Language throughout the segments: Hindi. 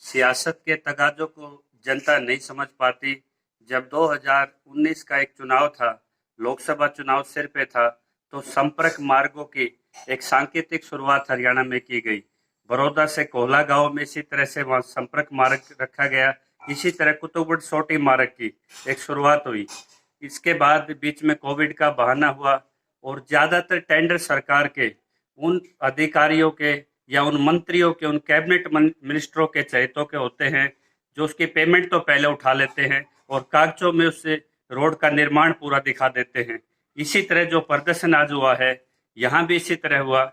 सियासत के तकाज़ों को जनता नहीं समझ पाती। जब 2019 का एक चुनाव था, लोकसभा चुनाव सिर पे था, तो संपर्क मार्गों की एक सांकेतिक शुरुआत हरियाणा में की गई। बड़ौदा से कोहला गांव में इसी तरह से वहां संपर्क मार्ग रखा गया। इसी तरह कुतुबुड़ सोटी मार्ग की एक शुरुआत हुई। इसके बाद बीच में कोविड का बहाना हुआ और ज्यादातर टेंडर सरकार के उन अधिकारियों के या उन मंत्रियों के, उन कैबिनेट मिनिस्टरों के चहेतों के होते हैं, जो उसकी पेमेंट तो पहले उठा लेते हैं और कागजों में उससे रोड का निर्माण पूरा दिखा देते हैं। इसी तरह जो प्रदर्शन आज हुआ है, यहाँ भी इसी तरह हुआ।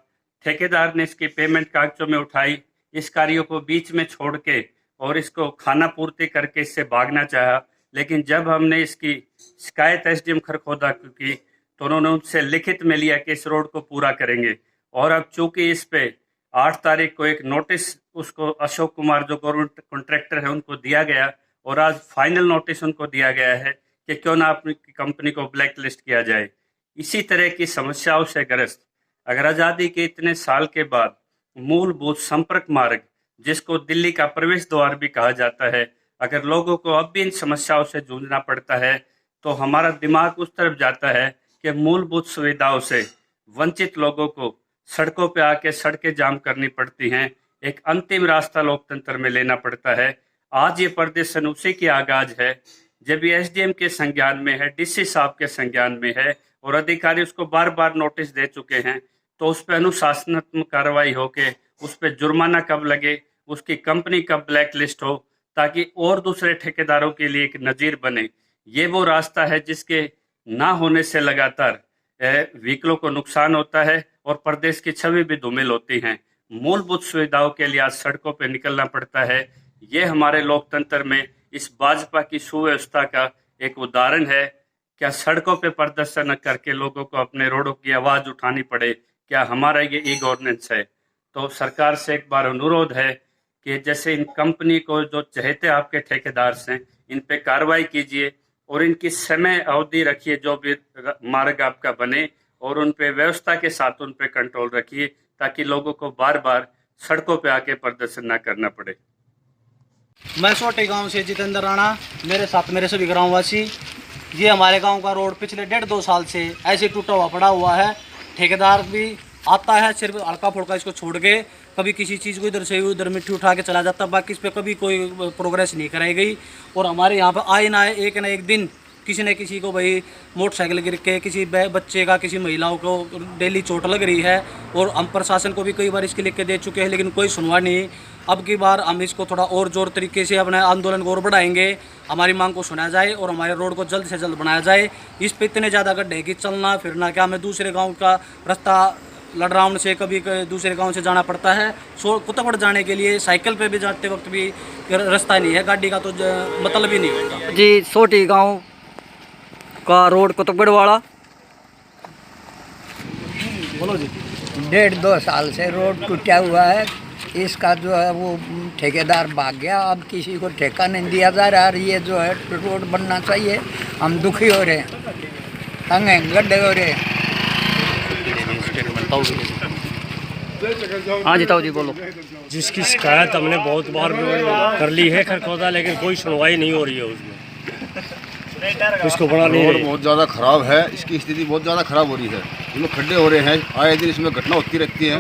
ठेकेदार ने इसकी पेमेंट कागजों में उठाई, इस कार्यों को बीच में छोड़ के और इसको खाना पूर्ति करके इससे भागना चाहा। लेकिन जब हमने इसकी शिकायत एसडीएम खरखोदा की, तो उन्होंने उनसे लिखित में लिया कि इस रोड को पूरा करेंगे। और अब चूंकि इस पे 8 तारीख को एक नोटिस उसको अशोक कुमार जो गवर्नमेंट कॉन्ट्रैक्टर है उनको दिया गया, और आज फाइनल नोटिस उनको दिया गया है कि क्यों ना अपनी कंपनी को ब्लैक लिस्ट किया जाए। इसी तरह की समस्याओं से ग्रस्त अगर आज़ादी के इतने साल के बाद मूलभूत संपर्क मार्ग, जिसको दिल्ली का प्रवेश द्वार भी कहा जाता है, अगर लोगों को अब भी इन समस्याओं से जूझना पड़ता है, तो हमारा दिमाग उस तरफ जाता है कि मूलभूत सुविधाओं से वंचित लोगों को सड़कों पे आके सड़कें जाम करनी पड़ती हैं। एक अंतिम रास्ता लोकतंत्र में लेना पड़ता है। आज ये प्रदर्शन उसी की आगाज है जब ये एसडीएम के संज्ञान में है, डीसी साहब के संज्ञान में है और अधिकारी उसको बार बार नोटिस दे चुके हैं। तो उस पर अनुशासनात्मक कार्रवाई होके उस पर जुर्माना कब लगे, उसकी कंपनी कब ब्लैक लिस्ट हो, ताकि और दूसरे ठेकेदारों के लिए एक नजीर बने। ये वो रास्ता है जिसके ना होने से लगातार व्हीकलों को नुकसान होता है और प्रदेश की छवि भी धूमिल होती है। मूलभूत सुविधाओं के लिए आज सड़कों पर निकलना पड़ता है। ये हमारे लोकतंत्र में इस भाजपा की सुव्यवस्था का एक उदाहरण है। क्या सड़कों पे प्रदर्शन करके लोगों को अपने रोडों की आवाज उठानी पड़े? क्या हमारा ये ई गवर्नेंस है? तो सरकार से एक बार अनुरोध है कि जैसे इन कंपनी को जो चहेते आपके ठेकेदार हैं, इन पे कार्रवाई कीजिए और इनकी समय अवधि रखिए, जो भी मार्ग आपका बने, और उन पे व्यवस्था के साथ उन पे कंट्रोल रखिए, ताकि लोगों को बार बार सड़कों पे आके प्रदर्शन ना करना पड़े। मैं सोटे गांव से जितेंद्र राणा, मेरे साथ मेरे सभी ग्रामवासी। ये हमारे गांव का रोड पिछले 1.5-2 साल से ऐसे टूटा हुआ पड़ा हुआ है। ठेकेदार भी आता है सिर्फ हल्का फुल्का इसको छोड़ के, कभी किसी चीज़ को इधर से उधर मिट्टी उठा के चला जाता, बाकी इस पर कभी कोई प्रोग्रेस नहीं कराई गई। और हमारे यहाँ पर आए ना एक ना एक दिन किसी न किसी को भाई मोटरसाइकिल गिर के किसी बच्चे का, किसी महिलाओं को डेली चोट लग रही है। और हम प्रशासन को भी कई बार इसके लिख के दे चुके हैं, लेकिन कोई सुनवाई नहीं। अब की बार हम इसको थोड़ा और जोर तरीके से अपने आंदोलन को और बढ़ाएंगे। हमारी मांग को सुना जाए और हमारे रोड को जल्द से जल्द बनाया जाए। इस पे इतने ज़्यादा गड्ढे कि चलना फिरना, क्या हमें दूसरे गाँव का रास्ता लड़राउंड से कभी दूसरे गांव से जाना पड़ता है। कुतबड़ जाने के लिए साइकिल पे भी जाते वक्त भी रास्ता नहीं है, गाड़ी का तो मतलब ही नहीं होता जी। सोटी गांव का रोड कुतबड़ वाला बोलो जी। 1.5-2 साल से रोड टूटा हुआ है। इसका जो है वो ठेकेदार भाग गया, अब किसी को ठेका नहीं दिया जा रहा। ये जो है रोड बनना चाहिए। हम दुखी हो रहे हैं, तंग हैं, गड्ढे हो रहे हैं। हाँ जी ताऊ जी बोलो। जिसकी शिकायत हमने बहुत बार कर ली है खरखोदा, लेकिन कोई सुनवाई नहीं हो रही है उसमें। इसको बड़ा नहीं रोड बहुत ज़्यादा ख़राब है, इसकी स्थिति बहुत ज़्यादा ख़राब हो रही है। इसमें खड्डे हो रहे हैं, आए दिन इसमें घटना होती रहती है।